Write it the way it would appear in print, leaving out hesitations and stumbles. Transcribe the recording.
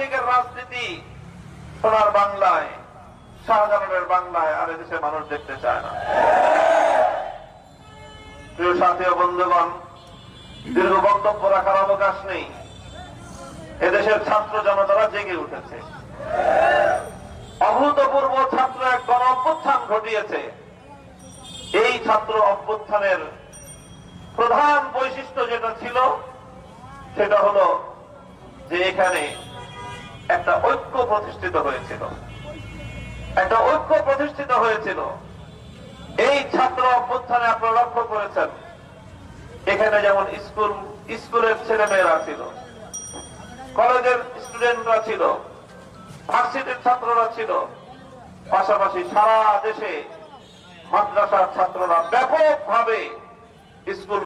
লীগের রাজনীতি সোনার বাংলায়, শাহজালালের বাংলায় আর এদেশে মানুষ দেখতে চায় না। প্রিয় সাথী ও বন্ধুগণ, দীর্ঘ বক্তব্য রাখার অবকাশ নেই। এদেশের ছাত্র জনতারা জেগে উঠেছে, অভূতপূর্ব ছাত্র এক গণ অভ্যুত্থান ঘটিয়েছে। এই ছাত্র অভ্যুত্থানের প্রধান বৈশিষ্ট্য যেটা ছিল সেটা হলো যে এখানে একটা ঐক্য প্রতিষ্ঠিত হয়েছিল, একটা ঐক্য প্রতিষ্ঠিত হয়েছিল। এই ছাত্র অভ্যুত্থানে আপনারা লক্ষ্য করেছেন এখানে যেমন স্কুলের ছেলেমেয়েরা ছিল, কলেজের স্টুডেন্টরা ছিল, ভার্সিটির ছাত্ররা ছিল, পাশাপাশি সারা দেশে মাদ্রাসার ছাত্ররা ব্যাপকভাবে স্কুল